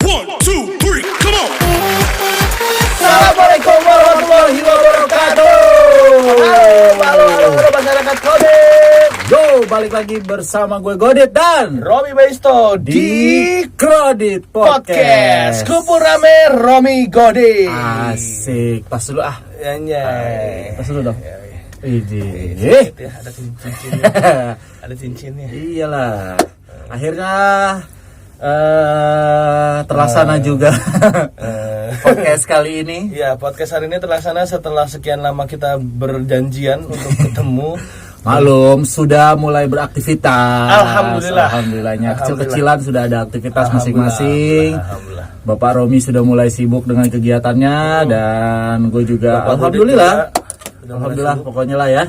1, 2, 3, come on. Assalamualaikum warahmatullahi wabarakatuh. Halo masyarakat Godit. Yo, balik lagi bersama gue Godit dan Romi Baisto di Krodit podcast Podcast. Kumpul Rame Romi Godit. Asik, pas dulu Anjay. pas dulu dong. Ini, Ya, ada cincinnya. Ada cincinnya. iyalah. Akhirnya terlaksana juga podcast kali ini. Ya, podcast hari ini terlaksana setelah sekian lama kita berjanjian untuk ketemu. Malum sudah mulai beraktivitas. Alhamdulillah. Alhamdulillahnya kecil-kecilan sudah ada aktivitas masing-masing. Alhamdulillah. Bapak Romi sudah mulai sibuk dengan kegiatannya dan gue juga Bapak alhamdulillah. Godit juga udah mulai Alhamdulillah sibuk. pokoknya lah ya.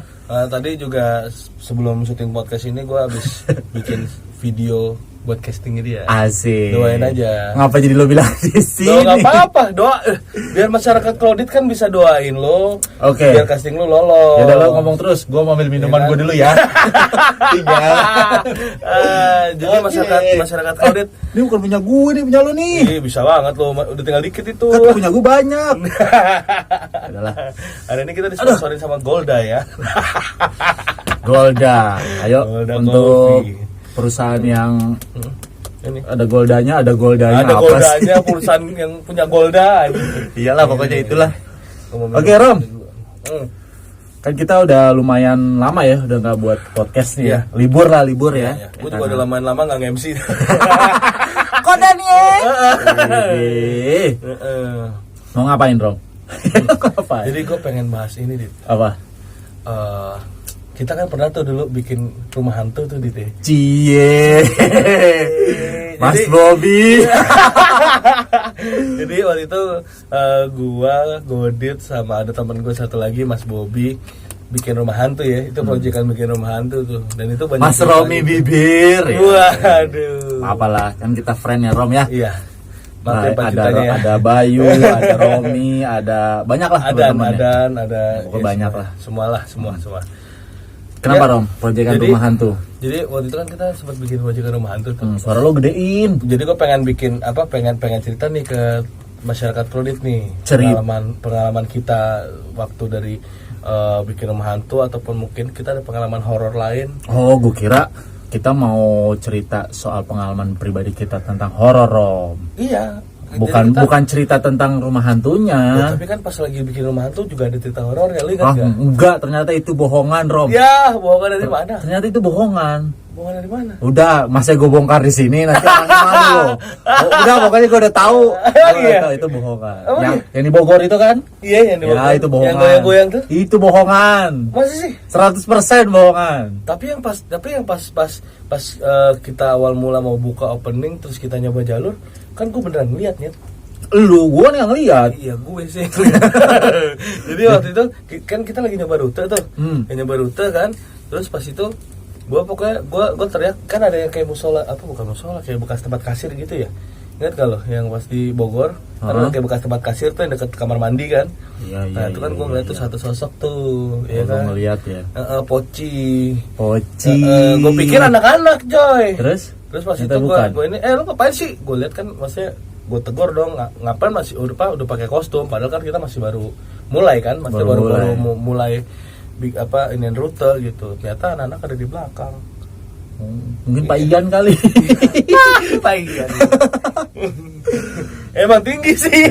Tadi juga sebelum syuting podcast ini gue habis bikin video buat casting dia. Asik. Doain aja. Ngapa jadi lo bilang di sini? Doa nggak apa-apa, doa biar masyarakat Krodit kan bisa doain lo. Oke. Biar casting lo lolos. Ya udah lo ngomong terus, gue mau ambil minuman Ya kan? gue dulu ya. Tinggal. Jadi Oke. masyarakat Krodit, Ini bukan punya gue, ini punya lo nih. bisa banget lo, udah tinggal dikit itu. Kan punya gue banyak. Adalah Hari ini kita disponsorin sama Golda ya. Golda. Ayo Golda untuk Coffee. perusahaan yang Ini. ada Goldanya, ada Goldanya Ada apa Goldanya, sih? perusahaan yang punya Golda. Iyalah pokoknya itulah. Ngomongin Oke, Rom. Hmm. Kan kita udah lumayan lama ya udah nggak buat podcast nih ya. Libur ya. Ya, gue juga udah lama nggak nge-MC. Kok Daniel? Mau ngapain, Rom? Ngapain? Jadi gue pengen bahas ini, Dit. Apa? Kita kan pernah tuh dulu bikin rumah hantu tuh, Dit. Cie. Mas Jadi- Bobby. Jadi waktu itu gua, Godit sama ada teman gue satu lagi, Mas Bobby, bikin rumah hantu ya. Itu proyekan bikin rumah hantu tuh. Dan itu banyak Mas Romi Bibir. Ya. Waduh. Apalah, kan kita friend ya, Rom ya. Iya. Nah, Maaf ya, Pak, ada ceritanya ya. ada Bayu, ada Romi, ada banyak lah teman-temannya. ada Pokoknya banyak lah. Semua. Kenapa, Ya. Rom? Proyekan Jadi- rumah hantu. Jadi waktu itu kan kita sempat bikin proyekan rumah hantu tuh. Suara lo gedein. Jadi gue pengen bikin pengen cerita nih ke masyarakat Krodit nih. Cerita. Pengalaman kita waktu dari bikin rumah hantu ataupun mungkin kita ada pengalaman horor lain. Oh, gue kira kita mau cerita soal pengalaman pribadi kita tentang horor, Rom. Iya. Bukan Jadi kita- bukan cerita tentang rumah Ya, hantunya. tapi kan pas lagi bikin rumah hantu juga ada cerita horor ya, lu ingat Ah, nggak? enggak, ternyata itu bohongan, Rom. Ya, bohongan dari mana? Ternyata itu bohongan. Bohongan dari mana? Udah, masa gue bongkar di sini nanti orang malu loh. Udah, pokoknya gue udah tahu. Gua Iya. udah tahu itu bohongan. Oh, Yang di Bogor itu kan? Iya, yang di Ya, Bogor. itu bohongan. Yang goyang-goyang tuh. Itu bohongan. Masa sih? 100% bohongan. Tapi yang pas kita awal mula mau buka opening terus kita nyoba jalur, kan gue beneran lihat ya. Lu, gue yang ngeliat. Iya, gue sih. Jadi waktu itu kan kita lagi nyoba rute tuh. Nyoba rute kan. Terus pas itu gue teriak, kan ada yang kayak musola, bukan musola, kayak bekas tempat kasir gitu ya. Ingat kalau yang pas di Bogor, kan ada kayak bekas tempat kasir tuh yang deket kamar mandi kan. Iya, Nah, itu kan gue ngeliat tuh satu sosok tuh, ya Gue kan. ngeliat ya. Poci. Poci. Gue pikir anak-anak, Joy. Terus Pas itu ternyata gue bukan. ini, lu ngapain sih? Gue lihat kan, maksudnya gue tegur dong, ngapain masih udah pakai kostum, padahal kan kita masih baru mulai kan, masih Baru baru mulai. mulai ini rute gitu. Ternyata anak-anak ada di belakang. Mungkin Pak Ian kali. Pak Ian. Emang tinggi sih.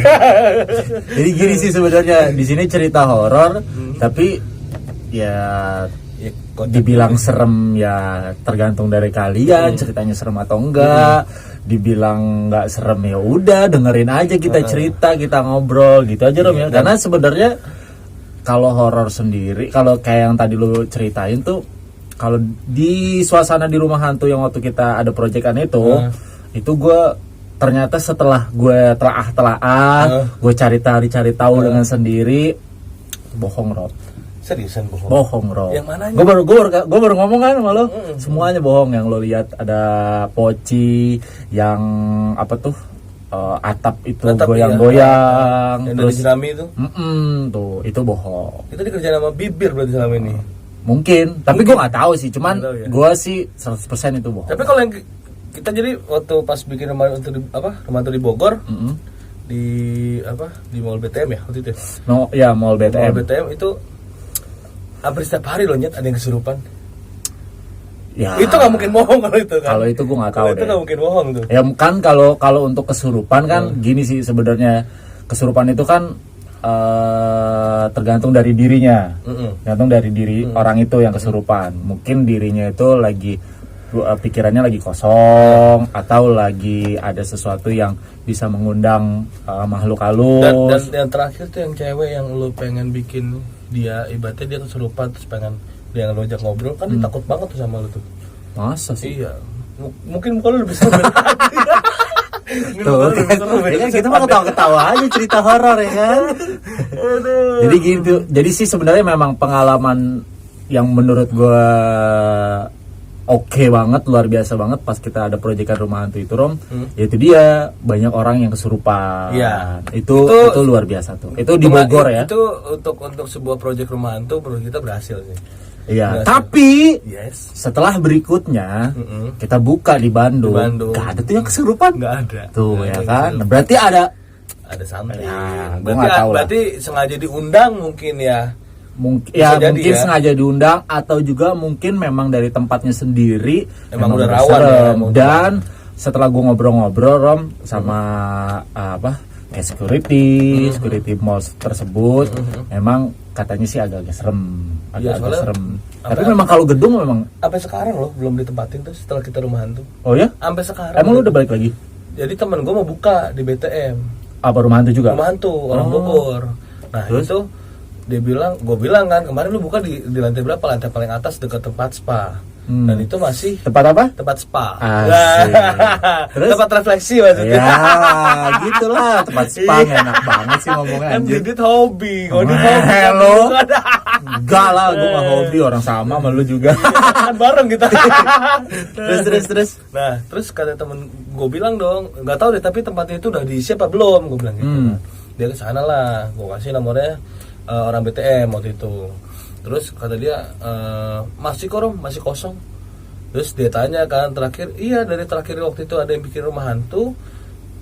Jadi gini sih sebenarnya di sini cerita horor, tapi ya Ya, kok dibilang serem ya tergantung dari kalian ceritanya serem atau enggak. Dibilang nggak serem ya udah dengerin aja kita cerita, kita ngobrol gitu aja, Rom ya. Karena sebenarnya kalau horor sendiri, kalau kayak yang tadi lu ceritain tuh, kalau di suasana di rumah hantu yang waktu kita ada proyekan itu gue ternyata setelah gue telaah gue cari tahu dengan sendiri, bohong, Rob. Seriusan bohong? Bohong, Rob. Yang mananya? Gue baru ngomong kan sama lo, semuanya bohong. Yang lo lihat ada poci, yang apa tuh atap itu Atap, goyang-goyang, yang dari jerami itu. tuh itu bohong. Itu dikerjain sama bibir berarti selama ini. Mungkin, tapi gue nggak tahu sih. Cuman Nggak tahu ya. gue sih 100% itu bohong. Tapi kalau yang kita jadi waktu pas bikin rumah untuk rumah itu di Bogor, di Mall BTM ya waktu itu. No, ya Mall BTM. Mall BTM itu hampir setiap hari loh Nyet ada yang kesurupan. Ya. Itu nggak mungkin bohong kalau itu kan. Kalau itu gue nggak tahu Itu nggak mungkin bohong tuh. Ya kan kalau untuk kesurupan kan gini sih sebenarnya, kesurupan itu kan tergantung dari dirinya, tergantung dari diri orang itu yang kesurupan. Mungkin dirinya itu lagi pikirannya lagi kosong atau lagi ada sesuatu yang bisa mengundang makhluk halus. Dan yang terakhir tuh yang cewek yang lu pengen bikin dia ibaratnya dia kesurupan terus pengen dia ngajak ngobrol kan dia takut banget tuh sama lu tuh. Masa sih? Iya. Mungkin muka lu lebih seru. Tuh kan kita mah ketawa-ketawa aja cerita horor ya kan. Jadi gitu. Jadi sih sebenarnya memang pengalaman yang menurut gua oke banget, luar biasa banget pas kita ada proyekan Rumah Hantu itu Rom. Yaitu dia banyak orang yang kesurupan. Iya. Itu luar biasa tuh. Itu di Bogor ya. Itu untuk sebuah proyek Rumah Hantu kita berhasil sih. Iya, tapi setelah berikutnya kita buka di Bandung, gak ada tuh yang kesurupan. Gak ada. Tuh ya kan. Berarti ada something. Ya, berarti sengaja diundang mungkin ya. Mungkin sengaja diundang atau juga mungkin memang dari tempatnya sendiri memang udah rawan ya, dan setelah gua ngobrol-ngobrol Rom sama security mall tersebut memang katanya sih agak serem, agak serem. Tapi memang kalau gedung memang sampai sekarang loh belum ditempatin tuh setelah kita Rumah Hantu. Oh ya? Sampai sekarang. Emang lu udah balik lagi? Jadi temen gue mau buka di BTM. Apa Rumah Hantu juga? Rumah Hantu orang Bogor. Nah terus? Itu gue bilang kan kemarin lu buka di lantai berapa? Lantai paling atas dekat tempat spa. Dan itu masih tempat apa? Tempat spa. Terus? Tempat refleksi maksudnya. Ya, gitulah tempat spa enak banget sih ngomongnya. Kan Didit hobi, hobi. Hello. Enggak lah, gue mah hobi orang sama lu juga. Kan bareng kita. Terus. Nah, terus kata temen gue bilang dong, nggak tahu deh tapi tempatnya itu udah diisi apa belum? Gue bilang gitu. Dia ke sana lah, gue kasih nomornya orang BTM waktu itu. Terus kata dia masih kosong. Terus dia tanya kan terakhir, iya dari terakhir waktu itu ada yang bikin Rumah Hantu,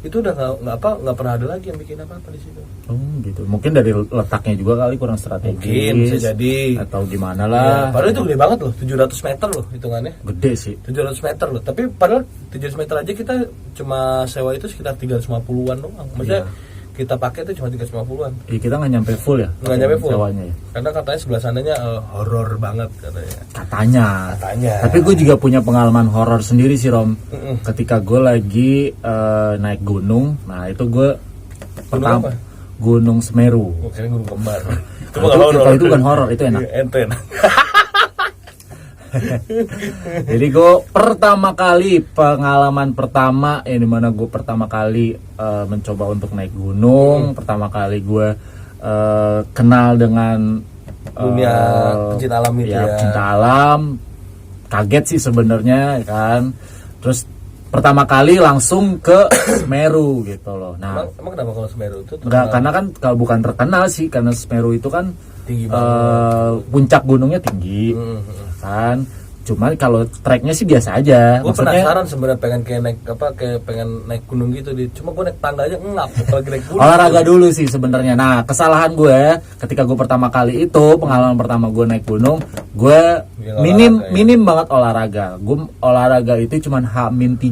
itu udah nggak pernah ada lagi yang bikin apa di situ. Oh gitu. Mungkin dari letaknya juga kali kurang strategis. Mungkin bisa jadi. Atau gimana lah. Ya, padahal itu gede banget loh, 700 meter loh hitungannya. Gede sih. 700 meter loh. Tapi padahal 700 meter aja kita cuma sewa itu sekitar 350-an doang. Maksudnya kita pakai itu cuma 350-an. Iya, kita nggak nyampe full ya? Nggak nyampe full. Sewanya ya? Karena katanya sebelah sananya horor banget katanya. Katanya. Tapi gue juga punya pengalaman horor sendiri sih Rom. Ketika gue lagi naik gunung, nah itu gue pertama Gunung Semeru. Kira Gunung Kembar. Itu bukan horor, itu enak. Ente enak. Jadi gue pengalaman pertama di mana gue pertama kali mencoba untuk naik gunung, pertama kali gue kenal dengan dunia pecinta alam itu ya. Pecinta alam, kaget sih sebenarnya kan. Terus pertama kali langsung ke Semeru gitu loh. Nah, emang kenapa kalau Semeru itu? Enggak, karena kan kalau bukan terkenal sih, karena Semeru itu kan tinggi banget. Puncak gunungnya tinggi, kan. Cuman kalau treknya sih biasa aja. Gue penasaran sebenarnya pengen naik gunung gitu cuma gue naik tangga aja ngap kalau naik gunung. Olahraga dulu sih sebenarnya. Nah, kesalahan gue ketika gue pertama kali itu pengalaman pertama gue naik gunung, gue minim banget olahraga. Gue olahraga itu cuman H-3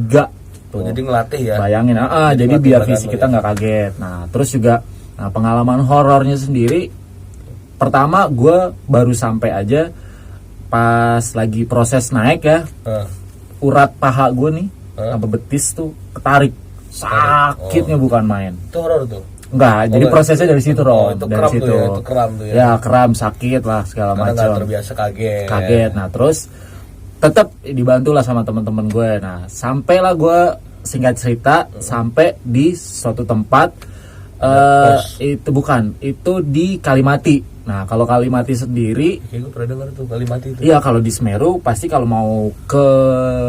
tuh. Jadi ngelatih ya. Bayangin, jadi biar fisik kita nggak kaget. Nah, terus juga pengalaman horornya sendiri. Pertama gue baru sampai aja pas lagi proses naik ya, urat paha gue nih sampai betis tuh ketarik, sakitnya bukan main. Itu horor tuh? Enggak, jadi prosesnya dari situ Rom, dari situ. Itu kram tuh ya. Ya kram, sakit lah segala macam. Karena nggak terbiasa kaget. Nah terus tetap dibantulah sama teman-teman gue. Nah sampailah gue singkat cerita sampai di suatu tempat itu di Kalimati. Nah, kalau Kalimati sendiri, gue pernah dengar tuh Kalimati itu. Iya, kalau di Semeru pasti kalau mau ke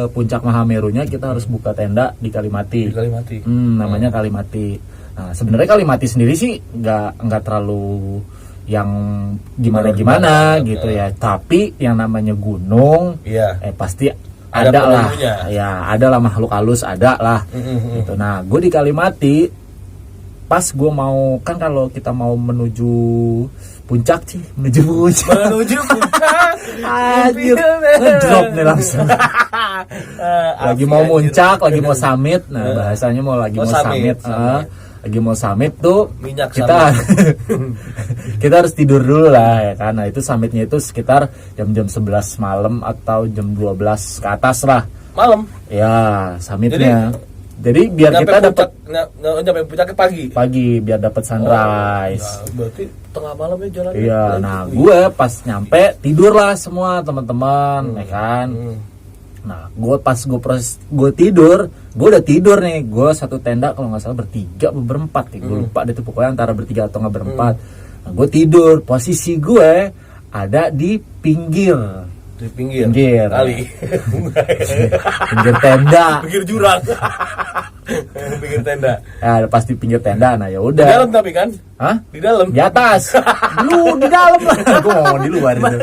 puncak Mahamerunya kita harus buka tenda di Kalimati. Di Kalimati. Namanya Kalimati. Nah, sebenarnya Kalimati sendiri sih nggak terlalu yang gimana gitu ya. Tapi yang namanya gunung, pasti Ada ada lah, penunggunya. ya ada lah makhluk halus ada lah. Gitu. Nah, gue di Kalimati pas gue mau kan kalau kita mau menuju puncak sih, menuju puncak. Menuju puncak. Anjir, ngedrop nih langsung. Lagi mau muncak, lagi mau summit. Nah, bahasanya mau lagi mau summit. Lagi mau summit tuh Minyak kita kita harus tidur dulu lah ya kan. Nah, itu summitnya itu sekitar jam-jam 11 malam atau jam 12 ke atas lah. Malam. Ya, summitnya. Jadi biar kita dapat nyampe puncaknya pagi, biar dapat sunrise. Ya, berarti tengah malam ya jalan. Iya, nah gue pas nyampe tidur lah semua teman-teman, ya kan. Nah, gue pas gue tidur, gue udah tidur nih, gue satu tenda kalau nggak salah bertiga, berempat, ya. Gue lupa deh tuh pokoknya antara bertiga atau nggak berempat. Nah, gue tidur, posisi gue ada di pinggir kali. pinggir tenda, Pinggir jurang. Pinggir tenda. ya pas di pinggir tenda. Nah ya Di udah. dalam tapi kan? Hah? Di dalam. Di atas. Lu di dalam lah. Gue ngomong di luar itu.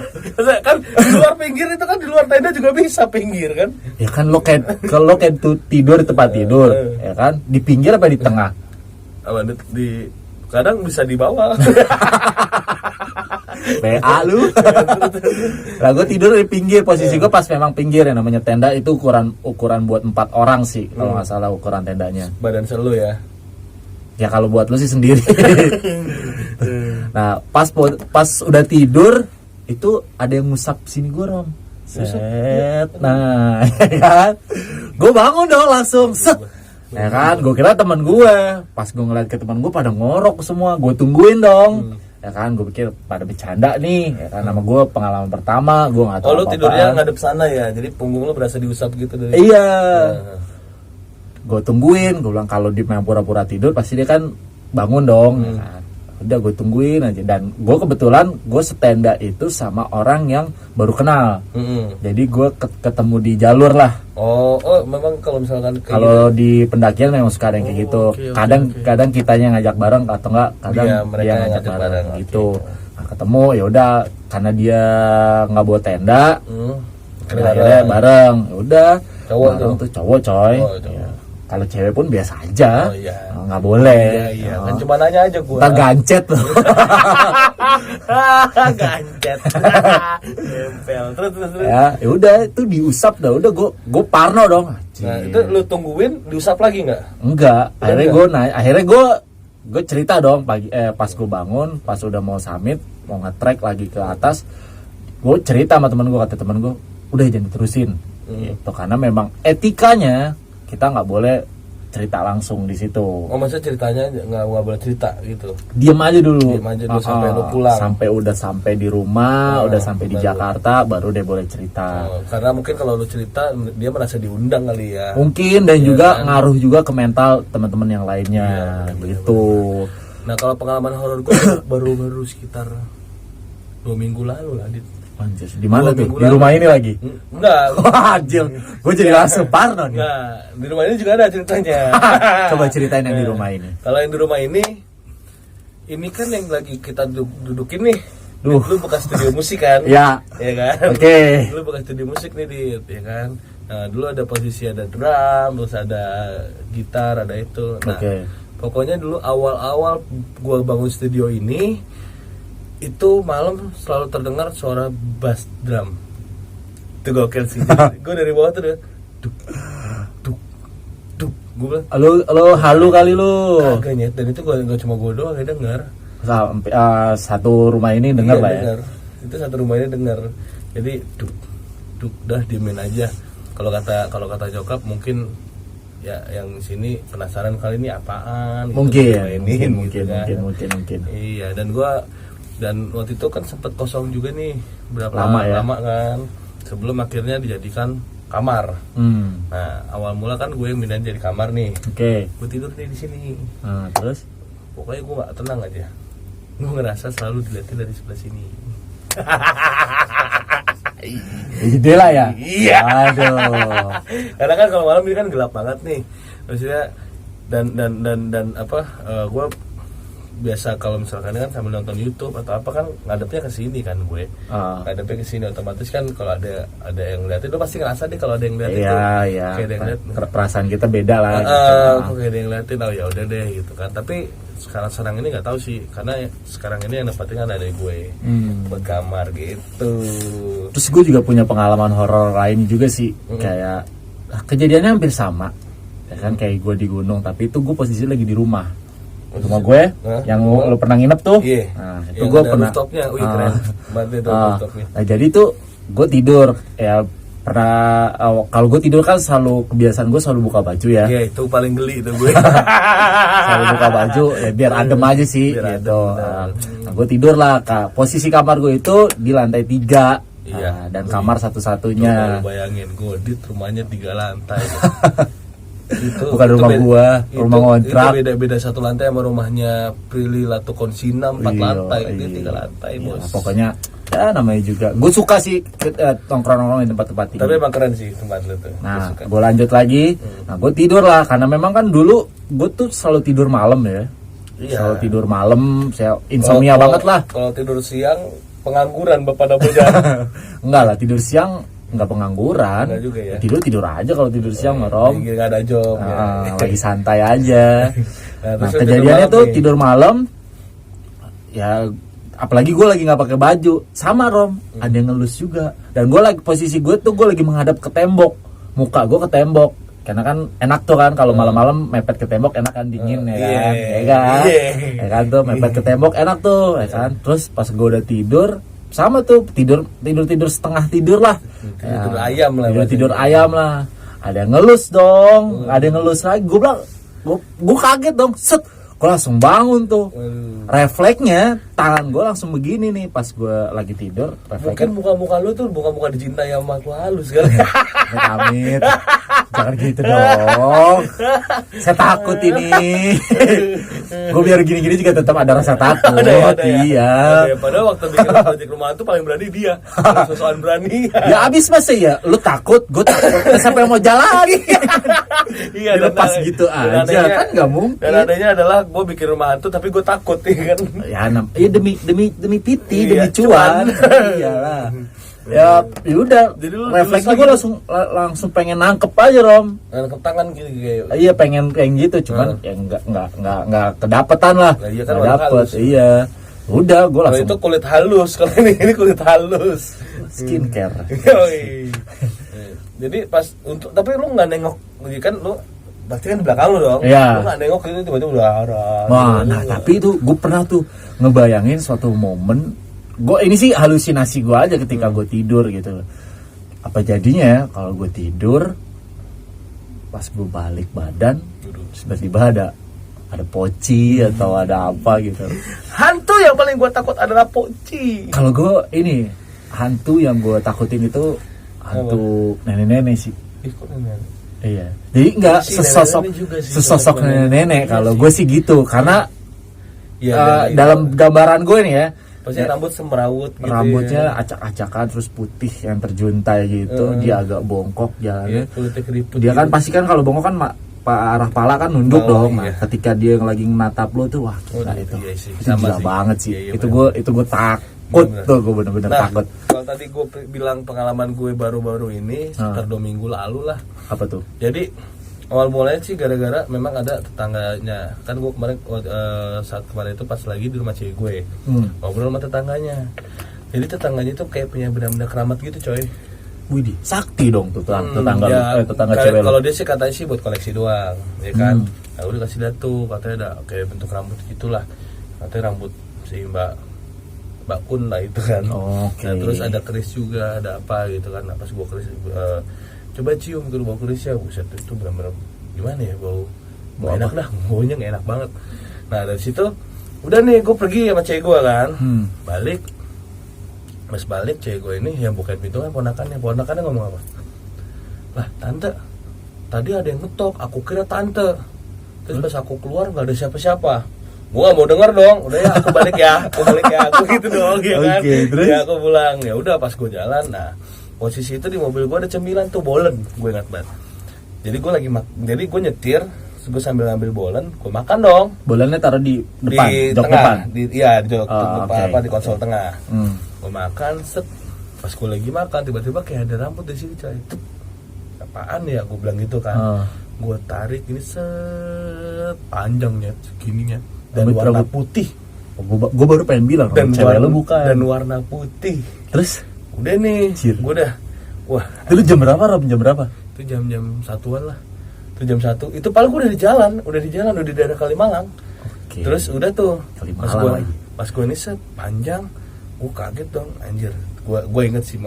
Kan di luar pinggir itu kan di luar tenda juga bisa pinggir kan? Ya kan lo kayak tuh tidur di tempat tidur, ya kan? Di pinggir apa di tengah? Apa di kadang bisa di bawah. PA lu. Lah gue tidur di pinggir, posisi gue pas memang pinggir, yang namanya tenda itu ukuran buat 4 orang sih kalau nggak salah ukuran tendanya. Badan selu ya. Ya kalau buat lu sih sendiri. Nah, pas udah tidur itu ada yang ngusap sini gue, Rom. Set. Nah, ya kan? Gue bangun dong langsung. Set. Ya kan, gue kira teman gue. Pas gue ngeliat ke teman gue pada ngorok semua, gue tungguin dong. Ya kan, gue pikir pada bercanda nih. Ya kan, nama gue pengalaman pertama, gue nggak tahu Oh, lu apa-apaan. tidurnya ngadep sana ya, jadi punggung lu berasa diusap gitu dari. Iya. Gue tungguin, gue bilang kalau dia memang pura-pura tidur pasti dia kan bangun dong. Ya kan? Udah gue tungguin aja, dan gue kebetulan gue setenda itu sama orang yang baru kenal. Jadi gue ketemu di jalur lah. Oh, memang kalau misalkan kayak Kalau di pendakian memang suka ada yang kayak gitu. oke. Kadang kitanya ngajak bareng atau enggak, kadang mereka dia yang ngajak ngajak bareng bareng, gitu. Nah, ketemu ya udah, karena dia nggak bawa tenda, akhirnya bareng. Ya udah, Cowok bareng tuh cowok coy. Oh, cowok. Ya. Kalau cewek pun biasa aja. Oh, iya. Nggak boleh. Iya, kan cuma nanya aja gua. Ntar gancet loh. Gancet. Nempel. Terus. Ya udah itu diusap dah. Udah gue parno dong. Nah, itu lu tungguin diusap lagi nggak? Enggak. Akhirnya gue cerita dong pas gue bangun, pas udah mau summit, mau nge-trek lagi ke atas, gue cerita sama temen gue, kata temen gue, udah jangan diterusin. Gitu, karena memang etikanya kita nggak boleh cerita langsung di situ. Oh, maksudnya ceritanya nggak boleh cerita gitu. Diem aja dulu Sampai lu pulang. Sampai di rumah, udah sampai di Jakarta, baru deh boleh cerita. Karena mungkin kalau lu cerita dia merasa diundang kali ya. Mungkin, dan juga ngaruh juga ke mental teman-teman yang lainnya, gitu. Nah, kalau pengalaman horor gue baru sekitar 2 minggu lalu lah, Dit. Anjir, di mana tuh? Di lalu. rumah ini lagi? Enggak. Anjir, gue jadi langsung parno nih. Enggak, di rumah ini juga ada ceritanya. Coba ceritain yang di rumah ini. Kalau yang di rumah ini kan yang lagi kita dudukin nih. Duh. Lu bekas studio musik kan? Ya. Ya kan? Oke. Lu bekas studio musik nih, Dit, ya kan? Nah, dulu ada posisi ada drum, terus ada gitar, ada itu. Nah, pokoknya dulu awal-awal gua bangun studio ini, itu malam selalu terdengar suara bass drum. Itu gokil sih. Gue dari bawah tuh udah duk. Gue bilang, Lo halu kali lu. kagak nyet. Dan itu gak cuma gue doang yang denger. Sampai satu rumah ini dengar lah ya. Denger. Itu satu rumah ini denger. Jadi duk dah diemin aja. Kalau kata Jokap mungkin ya yang sini penasaran kali ini apaan. Mungkin. Iya, dan waktu itu kan sempat kosong juga nih lama kan, sebelum akhirnya dijadikan kamar. Nah, awal mula kan gue yang pindahin jadi kamar nih. Gue tidur nih di sini. Terus pokoknya gue nggak tenang aja, gue ngerasa selalu dilihatin dari sebelah sini. Gede lah ya. Iya. Aduh. Karena kan kalau malam ini kan gelap banget nih, maksudnya dan apa, gue biasa kalau misalkan kan sambil nonton YouTube atau apa kan ngadepnya ke sini kan gue. Ngadepnya ke sini otomatis kan kalau ada yang liatin lu pasti ngerasa deh kalau ada yang liatin tuh. Iya. Kayak ada yang liat. Perasaan kita beda lah. Kok kayak ada yang liatin, oh ya udah deh gitu kan. Tapi sekarang ini nggak tahu sih karena sekarang ini yang dapetin kan ada gue buat kamar gitu. Terus gue juga punya pengalaman horor lain juga sih, kayak kejadiannya hampir sama. Ya kan kayak gue di gunung, tapi itu gue posisi lagi di rumah gue yang lo pernah nginep tuh. Nah, itu gue pernah rooftopnya, keren banget itu rooftopnya. Nah, jadi tuh gue tidur ya pernah kalau gue tidur kan selalu kebiasaan gue selalu buka baju ya. Iya, itu paling geli itu gue. Selalu buka baju ya biar adem aja sih gitu. Nah, gue tidur lah, posisi kamar gue itu di lantai 3. Iya. Dan kamar satu-satunya. Bayangin gue di rumahnya 3 lantai. Bukan rumah gua, rumah ngontrak. Itu beda satu lantai sama rumahnya Prilly Latukonsina 4 lantai, dia 3 lantai bos. Ya, pokoknya ya namanya juga. Gue suka sih nongkrong di tempat-tempat ini. Tapi emang keren sih tempat lu tuh. Nah, gue lanjut lagi. Nah, gue tidur lah karena memang kan dulu gue tuh selalu tidur malam ya. Iya. Selalu tidur malam, saya insomnia banget lah. Kalau tidur siang pengangguran bapak bocah. Enggak lah, tidur siang nggak pengangguran. Enggak juga ya. Tidur aja kalau tidur siang mah Rom. Nggak ada job Lagi santai aja. Nah, kejadiannya tuh tidur malam ya, apalagi gue lagi nggak pakai baju sama Rom, ada yang ngelus juga. Dan gue lagi posisi gue lagi menghadap ke tembok, muka gue ke tembok karena kan enak tuh kan kalau malam-malam mepet ke tembok enak kan, dingin ya kan tuh mepet ke tembok enak tuh ya kan. Terus pas gue udah tidur sama tuh tidur setengah tidur lah, tidur ayam lah, ada yang ngelus dong, ada yang ngelus lagi. Gue bilang gue kaget dong, set, gue langsung bangun tuh. Refleksnya tangan gue langsung begini nih pas gue lagi tidur. Mungkin muka lu tuh muka dicintai sama makhluk halus kan. Amit, jangan gitu dong. Saya takut ini. Gue biar gini-gini juga tetap ada rasa takut. Iya. Padahal waktu bikin proyek rumahan tuh paling berani dia. Sosokan berani. Ya abis masa ya, lu takut, gue takut. Sampai mau jalan. Iya. Dilepas gitu aja kan nggak mungkin. Dan adanya adalah gue bikin rumah hantu tapi gue takut kan. Ya demi piti, demi cuan. Iyalah. Ya udah, refleksnya gue langsung pengen nangkep aja Rom, nangkep tangan gitu kayak. Iya pengen kayak gitu, cuman ya nggak kedapetan lah. Nah, iya kan nggak dapet, iya. Udah gue langsung. Kalau itu kulit halus, kalau ini kulit halus. Skincare. Jadi pas tapi lu nggak nengok, kan lu pasti kan di belakang lu dong. Iya. Lu nggak nengok itu tiba-tiba udah arah. Nah tapi itu gue pernah tuh ngebayangin suatu momen. Ini sih halusinasi gue aja ketika gue tidur gitu. Apa jadinya kalau gue tidur pas gue balik badan tiba-tiba ada poci atau ada apa gitu. Hantu yang paling gue takut adalah poci. Kalau gue hantu yang gue takutin itu hantu nenek-nenek sih. Iya. Jadi enggak sesosok nenek-nenek kalau gue sih gitu karena dalam gambaran gue nih ya. Pasti rambut semrawut gitu. Rambutnya acak-acakan terus putih yang terjuntai gitu. Dia agak bongkok jalannya. Dia kan pasti kan kalau bongkok kan arah pala kan nunduk dong. Nah, ketika dia lagi menatap lo tuh wah gila itu. Itu gila banget sih. Itu gue takut tuh, gue bener-bener takut. Kalau tadi gue bilang pengalaman gue baru-baru ini sekitar 2 minggu lalu lah. Apa tuh? Jadi awal mulanya sih gara-gara memang ada tetangganya. Kan gue kemarin saat kemarin itu pas lagi di rumah cewek gue ngobrol sama tetangganya. Jadi tetangganya itu kayak punya benda-benda keramat gitu coy. Widih, sakti dong tuh tetangga cewek. Kalau dia sih katanya sih buat koleksi doang, ya kan. Nah, udah kasih lihat tuh katanya ada kayak bentuk rambut gitulah. Katanya rambut si Mbak Kun lah itu kan. Nah, terus ada keris juga, ada apa gitu kan. Nah, pas gue keris coba cium gitu bau kerisnya, buset itu benar-benar gimana ya bau enak dah, baunya nggak enak banget. Nah dari situ udah nih gue pergi sama cewek gue kan, balik cewek gue ini yang bukain pintu kan ponakannya ngomong apa? Lah tante, tadi ada yang ngetok, aku kira tante. Terus pas aku keluar nggak ada siapa-siapa. Gue gak mau denger dong, udah ya aku balik ya, aku gitu dong ya kan. Terus? Ya aku pulang, ya udah pas gue jalan, nah posisi itu di mobil gue ada cemilan tuh bolen, gue ingat banget. Jadi gue gue nyetir Terus gue sambil ngambil bolen, gue makan dong. Bolannya taruh di depan, Di jok tengah, depan. di jok depan, oke. apa di konsol tengah. Gue makan, set. Pas gue lagi makan, tiba-tiba kayak ada rambut di sini coy. Cep. Apaan ya? Gue bilang gitu kan. Gue tarik ini set, panjangnya segininya dan warna putih. Gue baru pengen bilang Dan cewek lu bukan. Dan warna putih. Terus Udah nih, gue udah. Wah, itu jam berapa, Rob? Jam berapa? itu jam satuan lah. Itu jam 1. Itu paling gue udah di jalan, udah di daerah Kalimalang. Oke. Terus udah tuh Kalimalang pas gue ini set panjang, gue kaget dong anjir. Gue inget sih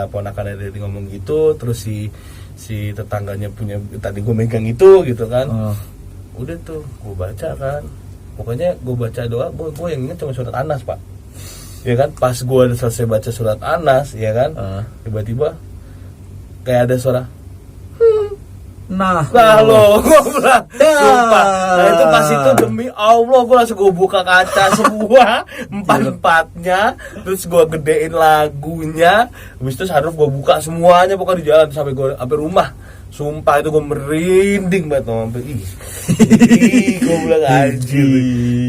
ponakan ada yang ngomong gitu, terus si tetangganya punya tadi gue megang itu gitu kan. Udah tuh gue baca kan, pokoknya gue baca doa, gue yang inget cuma surat Anas pak, ya kan. Pas gue udah selesai baca surat Anas, ya kan, tiba-tiba kayak ada suara nah lo, gue bilang, sumpah. Nah itu pas itu demi Allah gue langsung gue buka kaca semua empat-empatnya, terus gue gedein lagunya, habis itu harus gue buka semuanya pokoknya di jalan sampai rumah. Sumpah itu gue merinding banget sampai gue bilang anjir.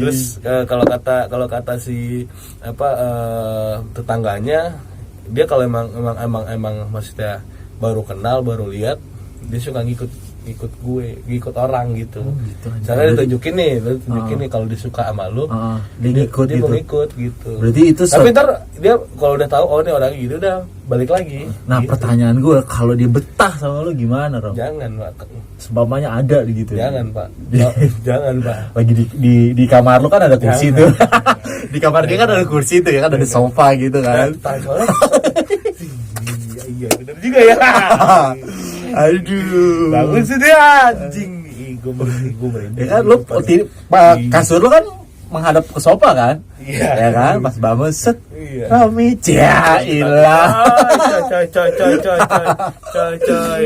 Terus kalau kata si tetangganya, dia kalau emang maksudnya baru kenal baru lihat, dia suka ngikut orang gitu. Misalnya ditunjukin nih kalau dia suka sama lu, dia mau ngikut gitu. Berarti itu tapi ntar dia kalau udah tahu oh ini orang gitu udah balik lagi. Nah gitu. Pertanyaan gue, kalau dia betah sama lu gimana, Rom? Jangan pak. Sebabnya ada gitu. Jangan pak. Jangan pak. Lagi di kamar lu kan ada kursi tuh. Di kamar dia kan ada kursi tuh ya kan, ada sofa gitu kan. Iya benar juga ya. Aduh. Bagus sih dia anjing. Gue merinding. Ya kan lu kasur lu kan menghadap ke sofa kan? Iya. Ya kan? Pas bangun set. Iya. Rami ilah. Coy.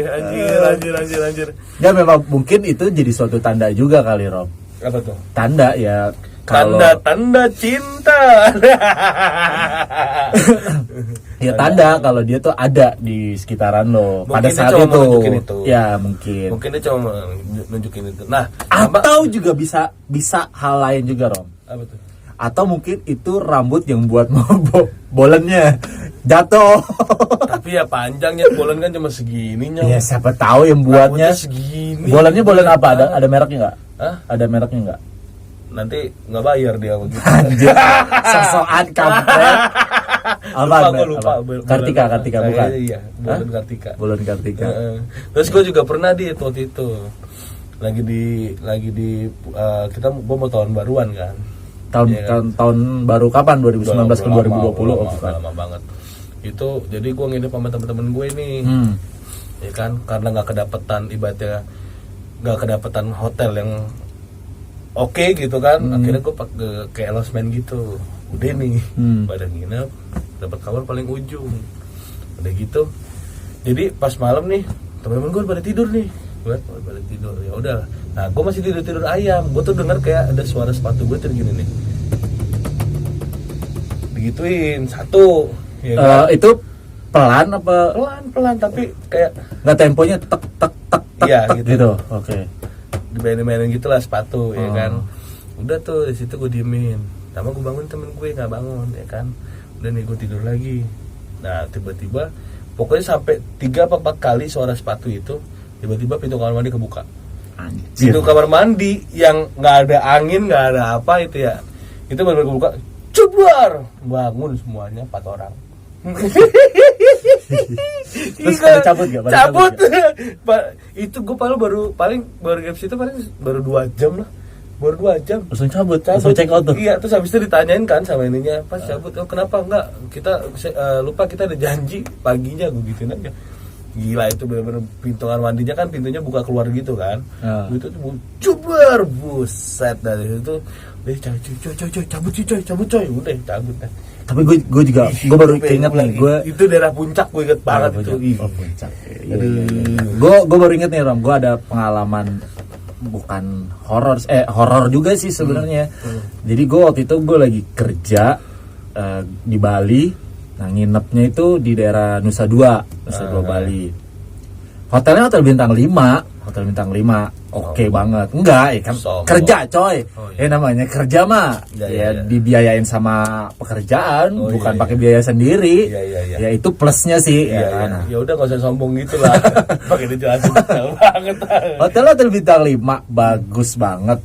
Anjir. Ya memang mungkin itu jadi suatu tanda juga kali, Rob. Apa tuh? Tanda ya. Tanda cinta. Ya tanda kalau dia tuh ada di sekitaran lo Mungkin pada saat dia itu. nunjukin itu. Ya mungkin. Mungkin dia cuma nunjukin itu. Nah, Atau juga bisa hal lain juga, Rom. apa tuh? Atau mungkin itu rambut yang buat bolennya jatuh. Tapi ya panjangnya bolen kan cuma segininya. Ya siapa tahu yang buatnya. Rambutnya segini. Bolennya bolen apa? Ada mereknya nggak? Hah? Ada mereknya nggak? Nanti nggak bayar dia begitu. Anjir. Sosokan kampret. Lupa. Kartika bukan? Iya, bolen Kartika. Bolen Kartika. Terus gue juga pernah waktu itu lagi di kita mau tahun baruan kan. Tahun baru kapan? 2019 ke 2020? Lama banget. Itu jadi gue nginep sama temen-temen gue nih. Ya kan, karena nggak kedapetan hotel yang oke gitu kan. Akhirnya gue kayak losmen gitu. Udah nih, pada nginep, dapat kamar paling ujung. Udah gitu. Jadi pas malam nih, temen-temen gue pada tidur nih. Pada tidur. Ya udah. Nah, gue masih tidur ayam. Gue tuh dengar kayak ada suara sepatu gue tuh gini nih. Digituin satu. Ya kan? Itu pelan apa? Pelan tapi kayak nggak temponya tek. Iya gitu. Oke. Dimainin gitulah sepatu ya kan. Udah tuh di situ gue diemin. Sama gue bangun, temen gue nggak bangun ya kan. Udah nih gue tidur lagi. Nah tiba-tiba pokoknya sampai 3 atau 4 kali suara sepatu itu, tiba-tiba pintu kamar mandi kebuka. Anjir. Pintu kamar mandi yang nggak ada angin, nggak ada apa itu ya, itu benar-benar kebuka. Cebar, bangun semuanya 4 orang. Terus pada cabut gak? Cabut. Itu gue baru games itu baru 2 jam lah. Baru 2 jam. Langsung cabut. Langsung check out tuh. Iya, terus habis itu ditanyain kan sama ininya, pas cabut. Oh, kenapa enggak? Kita lupa kita ada janji paginya, gue gituin aja. Gila itu bener-bener pintu kamar mandinya kan pintunya buka keluar gitu kan. Itu tuh cebar, buset dari itu. Cabut coy. Udah cabut dah. Tapi gue juga baru ingat nih, itu daerah puncak, gue inget banget itu. Puncak. Gue baru inget nih, Rom, gue ada pengalaman bukan horor juga sih sebenarnya. Jadi gue waktu itu gue lagi kerja di Bali. Nah nginepnya itu di daerah Nusa Dua Bali. Hotelnya hotel bintang 5. hotel bintang 5 oke banget. Enggak ya kan Sombong. kerja coy. Iya. Namanya kerja mah Iya. dibiayain sama pekerjaan, bukan iya. pakai biaya sendiri. Iya. Ya itu plusnya sih. Iya, ya kan. iya. Ya udah nggak usah sombong gitu lah. Pakai dijelasin detail banget. Hotel bintang 5 bagus banget,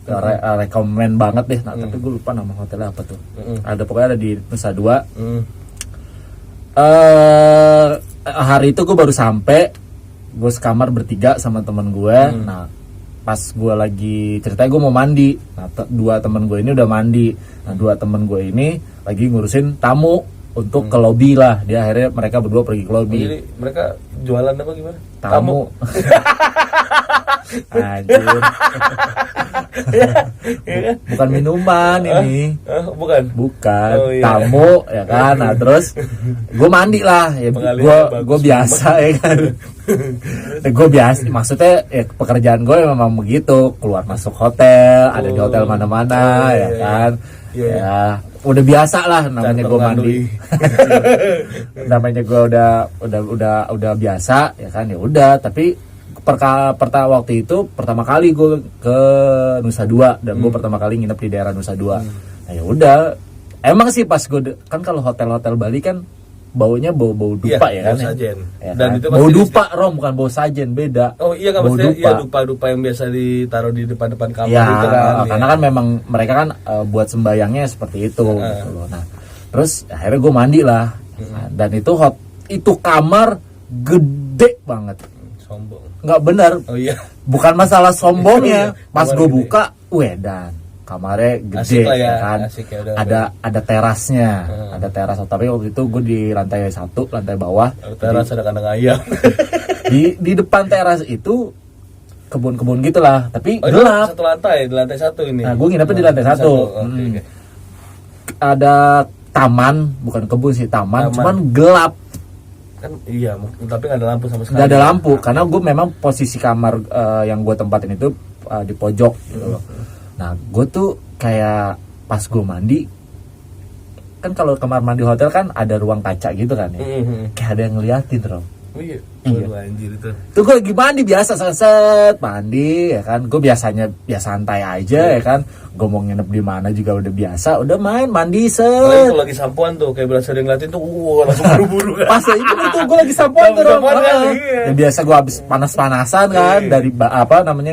rekomen banget deh. Nah, tapi gue lupa nama hotelnya apa tuh. Ada pokoknya ada di Nusa Dua. Hari itu gue baru sampai, gue sekamar bertiga sama temen gue. Nah, pas gue lagi ceritanya gue mau mandi. Nah, dua temen gue ini udah mandi. Nah, dua temen gue ini lagi ngurusin tamu untuk ke lobby lah. Dia akhirnya mereka berdua pergi ke lobby. Jadi mereka jualan apa gimana? Tamu. Anjir. Bukan minuman ini. Bukan. Bukan, Oh, iya. tamu ya kan. Nah, terus gue mandi lah ya, Pengalihannya gue bagus biasa ya kan. Gue biasa, maksudnya ya, pekerjaan gue memang begitu, keluar masuk hotel, ada di hotel mana-mana ya kan. Iya. Ya udah biasa lah namanya gue mandi. Namanya gue udah biasa ya kan, ya udah. Tapi waktu itu pertama kali gue ke Nusa Dua, dan gue pertama kali nginep di daerah Nusa Dua. Nah ya udah, emang sih pas gue kan kalau hotel Bali kan baunya bau dupa ya kan. Bau sajen. Ya Dan kan? itu Bau pasti dupa Rom, bukan bau sajen, beda. Oh iya kan, Bau maksudnya dupa. ya dupa yang biasa ditaruh di depan kamar Ya, itu kan. karena kan memang mereka kan buat sembayangnya seperti itu gitu loh. Nah, terus akhirnya gue mandi lah. Nah, dan itu kamar gede banget. Sombong. Nggak benar, Oh iya. bukan masalah sombongnya. Iya, Pas kamar gue gede. buka, dan kamarnya gede Asik lah ya, kan. asik ya, udah. Ada terasnya, ada teras. Tapi waktu itu gue di lantai 1, lantai bawah. Teras ada kandang ayam. Di depan teras itu kebun-kebun gitulah, tapi Oh, itu gelap. satu lantai, di lantai 1 ini. Nah, gue nginepnya di lantai 1. Oke. Ada taman, bukan kebun sih, taman. Taman. Cuman gelap. Kan iya, tapi nggak ada lampu sama sekali. Nggak ada lampu, karena gue memang posisi kamar yang gue tempatin itu di pojok gitu loh. Nah, gue tuh kayak pas gue mandi, kan kalau kamar mandi hotel kan ada ruang kaca gitu kan ya. Kayak ada yang ngeliatin, Rom. Oh iya. Iya. Waduh, anjir itu. Tuh gue lagi mandi biasa, set mandi ya kan. Gue biasanya santai aja ya kan. Gue mau nginep di mana juga udah biasa, udah main mandi Kalian set. tuh lagi sampoan tuh, kayak berasa ada yang ngeliatin tuh, langsung buru-buru kan. Pas itu gue lagi sampoan tuh, Rom. Sampoan kan, Heeh. iya. Ya, biasa gue habis panas-panasan kan dari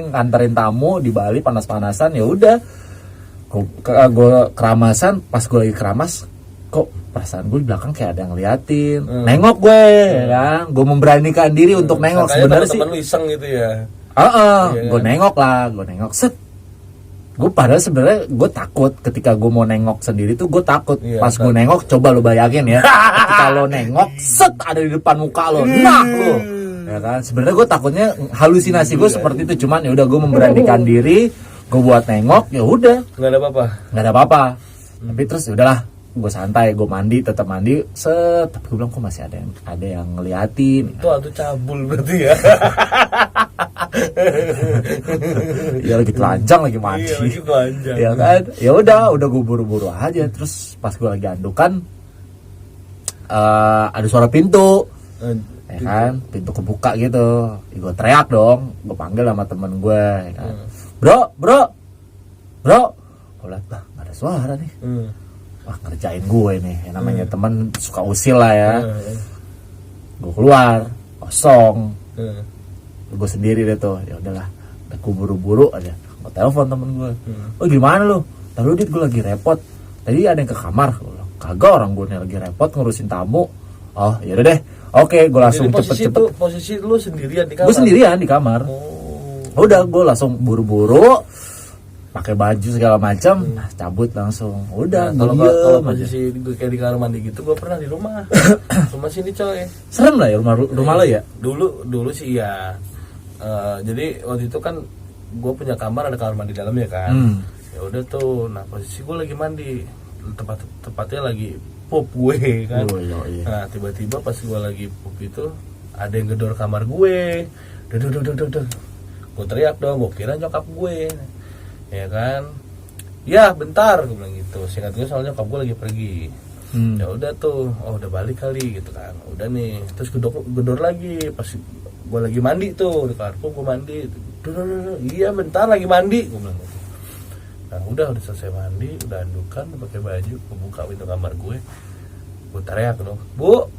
nganterin tamu di Bali, panas-panasan. Ya udah, gue keramasan. Pas gue lagi keramas, kok perasaan gue di belakang kayak ada yang ngeliatin. Nengok gue ya kan, gue memberanikan diri untuk nengok. Sebenarnya sih teman lu iseng gitu ya. Iya, gue nengok lah, set. Gue padahal sebenarnya gue takut ketika gue mau nengok sendiri tuh, gue takut. Iya, Pas gue nengok, coba lo bayangin ya, ketika lo nengok, set ada di depan muka lo, nah lo, ya kan. Sebenarnya gue takutnya halusinasi gue seperti itu, cuman ya udah gue memberanikan diri, gue buat nengok, ya udah, Nggak ada apa-apa. nggak ada apa-apa. Tapi terus ya udahlah, gue santai, gue mandi, tetap mandi, set. Tapi gue bilang kok masih ada yang ngeliatin. Itu atuh cabul berarti ya. Ya lagi telanjang, lagi mandi. Iya, lagi telanjang. Ya kan, ya udah gue buru-buru aja. Terus pas gue lagi andukan, ada suara pintu, ya kan, pintu kebuka gitu. Ya, gue teriak dong, gue panggil sama temen gue, ya kan. Bro, gue liat lah, nggak ada suara nih. Wah, ngerjain gue nih, yang namanya temen suka usil lah ya. Gue keluar, kosong. Gue sendiri deh tuh, ya udahlah, gue buru-buru aja. Gue telepon temen gue, oh gimana lu? Tadi dit gue lagi repot, tadi ada yang ke kamar. Gue bilang, kagak, orang gue nih lagi repot ngurusin tamu. Oh yaudah deh, oke, gue langsung cepet-cepet. Posisi lu sendirian di kamar. Gue sendirian di kamar. Udah, gue langsung buru-buru, pakai baju segala macam, nah cabut langsung. Udah, Kalau gue kalau diem aja. posisi gue kayak di kamar mandi gitu, gue pernah di rumah. Rumah sini coy. Serem lah ya rumah lo ya. Dulu sih ya. Jadi waktu itu kan gue punya kamar, ada kamar mandi dalamnya kan. Ya udah tuh, nah posisi gue lagi mandi, tepatnya lagi pup gue kan. Iya. Nah tiba-tiba pas gue lagi pup itu ada yang gedor kamar gue. Duh. Gue teriak dong, gue kira nyokap gue, ya kan. Ya bentar, gue bilang gitu. Singkat gue soalnya nyokap gue lagi pergi. Ya udah tuh, oh udah balik kali gitu kan. Udah nih, terus gedor lagi pas gue lagi mandi tuh di kamar gue mandi, Duh, iya bentar lagi mandi, gue bilang gitu. Nah udah selesai mandi, udah andukan, pakai baju, gue buka pintu kamar gue teriak dong, bu,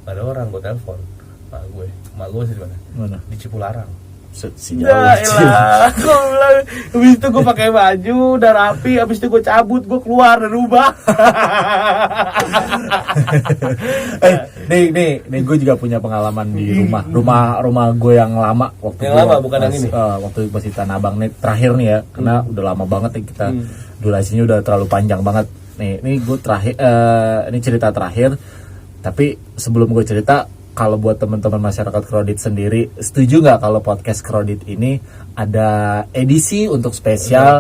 ada orang, gue telepon, mak gue masih di mana? Di Cipularang. Ya elah, gue bilang, habis itu gue pakai baju, udah rapi, habis itu gue cabut, gue keluar dari rumah. nih gue juga punya pengalaman di rumah gue yang lama waktu yang lama bukan yang ini. Waktu pas di Tanah Abang nih terakhir nih ya, karena udah lama banget nih kita durasinya udah terlalu panjang banget. Nih gue terakhir, ini cerita terakhir. Tapi sebelum gue cerita, kalau buat teman-teman masyarakat Krodit sendiri, setuju nggak kalau podcast Krodit ini ada edisi untuk spesial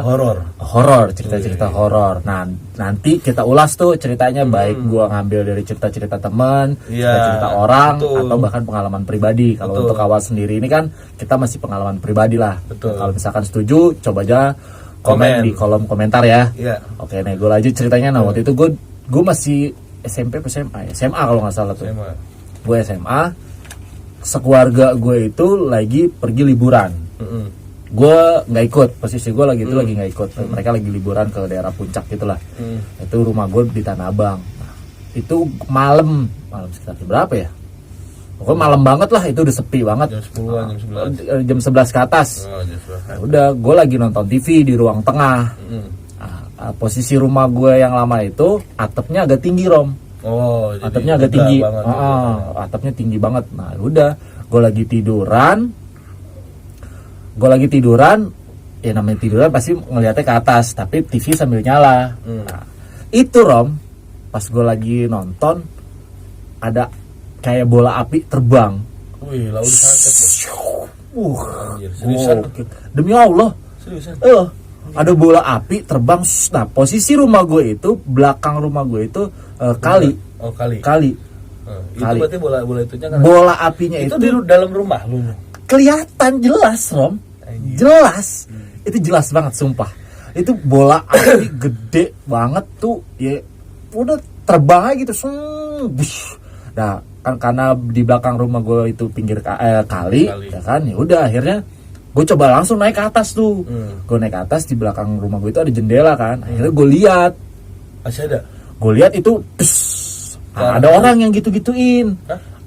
horor, cerita-cerita horor. Nah, nanti kita ulas tuh ceritanya, baik gua ngambil dari cerita-cerita teman, cerita orang, atau bahkan pengalaman pribadi. Kalau untuk awal sendiri ini kan kita masih pengalaman pribadi lah. Kalau misalkan setuju, coba aja komen di kolom komentar ya. Oke, nih gue lanjut ceritanya. Nah, waktu itu gue masih SMP SMA kalau nggak salah tuh. Gue SMA, sekeluarga gue itu lagi pergi liburan. Gue nggak ikut, posisi gue lagi itu lagi nggak ikut. Mereka lagi liburan ke daerah puncak gitulah. Itu rumah gue di Tanah Abang. Nah, itu malam sekitar berapa ya? Pokoknya malam banget lah, itu udah sepi banget. Jam 11 ke atas. Nah, udah, gue lagi nonton TV di ruang tengah. Posisi rumah gue yang lama itu atapnya agak tinggi, Rom. Atapnya agak tinggi. Atapnya tinggi banget. Nah, udah, gue lagi tiduran. Ya namanya tiduran pasti ngeliatnya ke atas, tapi TV sambil nyala. Nah, itu Rom, pas gue lagi nonton, ada kayak bola api terbang. Wih, lalu sakit. Seriusan? Demi Allah. Seriusan? Ada bola api terbang. Nah, posisi rumah gue itu, belakang rumah gue itu kali. Kali. Itu berarti bola itunya kan. Bola apinya itu di dalam rumah lu. Kelihatan jelas, Rom. Jelas. Itu jelas banget, sumpah. Itu bola api gede banget tuh, ya udah terbang aja gitu. Nah, kan karena di belakang rumah gue itu pinggir kali. Ya kan, ya udah akhirnya gue coba langsung naik ke atas tuh. Gue naik ke atas, di belakang rumah gue itu ada jendela kan. Akhirnya gue lihat. Masih ada. Gue lihat itu, ada orang yang gitu-gituin.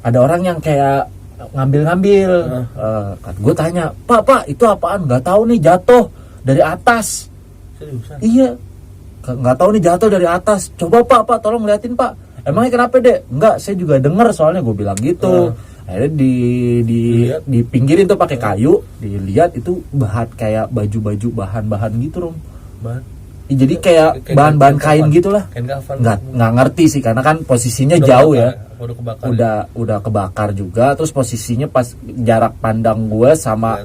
Ada orang yang kayak ngambil-ngambil. Gue tanya, Pak, itu apaan? Gak tahu nih, jatuh dari atas. Seriusan? Iya, gak tahu nih jatuh dari atas. Coba Pak, tolong liatin Pak. Emangnya kenapa Dek? Enggak, saya juga denger soalnya, gue bilang gitu. Akhirnya dipinggirin tuh pakai kayu, dilihat itu kayak baju-baju bahan-bahan gitu, Rom. Jadi kayak bahan-bahan kain gitulah. Nggak ngerti sih, karena kan posisinya jauh ya. Udah kebakar juga. Terus posisinya pas jarak pandang gue sama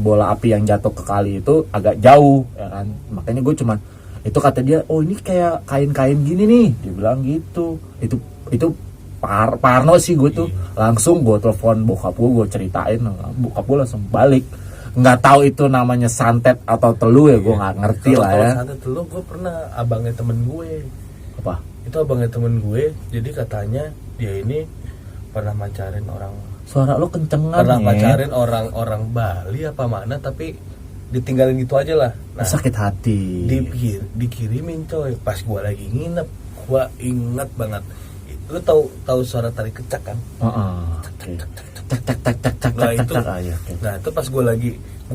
bola api yang jatuh ke kali itu agak jauh, ya kan. Makanya gue cuman, itu kata dia, oh ini kayak kain-kain gini nih, dia bilang gitu. Itu parno sih gue tuh. Langsung gue telepon bokap gue ceritain, bokap gue langsung balik. Nggak tahu itu namanya santet atau telu ya, gue nggak ngerti lah ya. Santet telu, gue pernah, abangnya temen gue. Apa? Itu abangnya temen gue, jadi katanya dia ini pernah macarin orang. Suara lo kencengan. Pernah macarin orang Bali apa mana, tapi ditinggalin gitu aja lah. Nah, sakit hati. Dikirimin coy, pas gue lagi nginep, gue inget banget. Lu tahu suara tarik kecak kan? Nah itu pas gue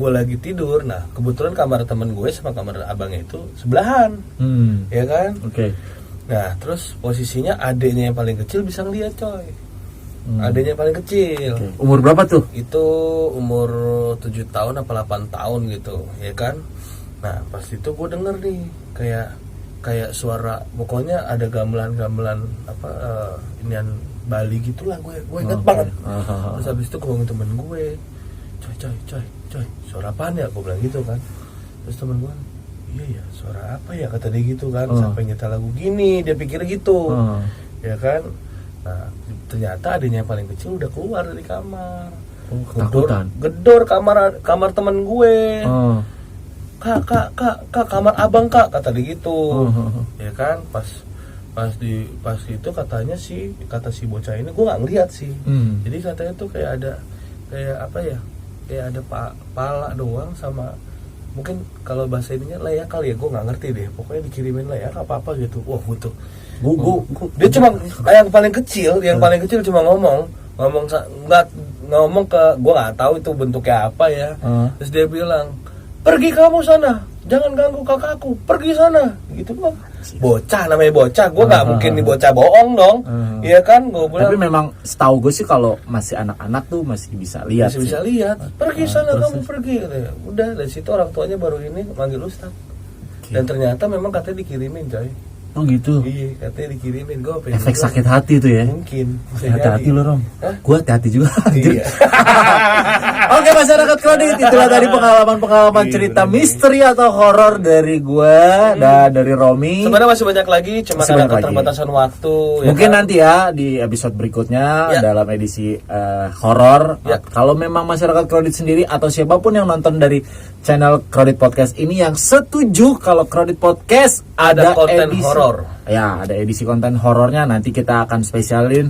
lagi tidur. Nah kebetulan kamar temen gue sama kamar abangnya itu sebelahan, ya kan? Nah terus posisinya adeknya yang paling kecil bisa ngeliat coy. Adeknya yang paling kecil. Umur berapa tuh? Itu umur 7 tahun apa 8 tahun gitu, ya kan? Nah pas itu gue denger nih kayak suara, pokoknya ada gamelan apa inian Bali gitulah, gue inget banget. Terus habis itu gue ngomongin temen gue, coy, suara apaan ya? Gue bilang gitu kan. Terus temen gue, iya ya, suara apa ya, kata dia gitu kan. Sampai nyetel lagu gini, dia pikir gitu, ya kan. Nah ternyata adanya yang paling kecil udah keluar dari kamar. Gedor kamar temen gue. Kak, kamar abang kak, kata dia gitu. Ya kan, pas itu kata si bocah ini, gue nggak ngeliat sih. Jadi katanya tuh kayak kayak apa ya? Kayak ada pala doang sama mungkin kalau bahasa ininya leyak kali ya, gue nggak ngerti deh. Pokoknya dikirimin leyak apa gitu. Wah butuh. Dia cuma yang paling kecil cuma ngomong nggak ngomong ke gue, nggak tahu itu bentuknya apa ya. Terus dia bilang, pergi kamu sana, jangan ganggu kakakku, pergi sana, gitu bang. Bocah namanya bocah, gue nggak mungkin nih bocah bohong dong, iya kan? Gue bilang. Tapi memang setahu gue sih kalau masih anak-anak tuh masih bisa lihat. Masih bisa lihat. Pergi sana kamu pergi. Udah dari situ orang tuanya baru ini manggil Ustaz. Dan ternyata memang katanya dikirimin coy. Oh gitu. Iya, katanya dikirimin. Gue efek sakit hati tuh ya. Mungkin. Hati-hati lo Rom. Gue hati-hati juga. Iya. Oke masyarakat kredit, itulah tadi pengalaman cerita misteri atau horor dari gue dan dari Romi. Sebenarnya masih banyak lagi, cuma karena keterbatasan waktu. Mungkin ya nanti ya di episode berikutnya dalam edisi horor. Kalau memang masyarakat kredit sendiri atau siapapun yang nonton dari channel Kredit Podcast ini yang setuju kalau Kredit Podcast ada konten edisi horor. Ya, ada edisi konten horornya, nanti kita akan spesialin,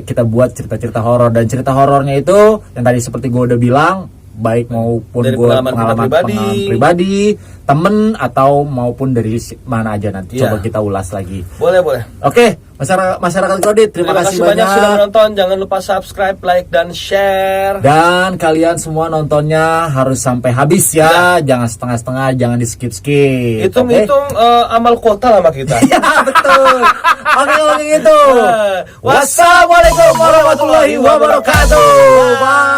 kita buat cerita-cerita horor, dan cerita horornya itu yang tadi seperti gue udah bilang, baik maupun dari gue pengalaman pribadi, temen atau maupun dari mana aja nanti coba kita ulas lagi. Boleh. Oke, masyarakat kredit, terima kasih banyak sudah menonton. Jangan lupa subscribe, like, dan share. Dan kalian semua nontonnya harus sampai habis ya, jangan setengah-setengah, jangan di skip. Hitung-hitung amal kuota sama kita. Ya betul. Oke gitu. Wassalamualaikum warahmatullahi wabarakatuh. Bye.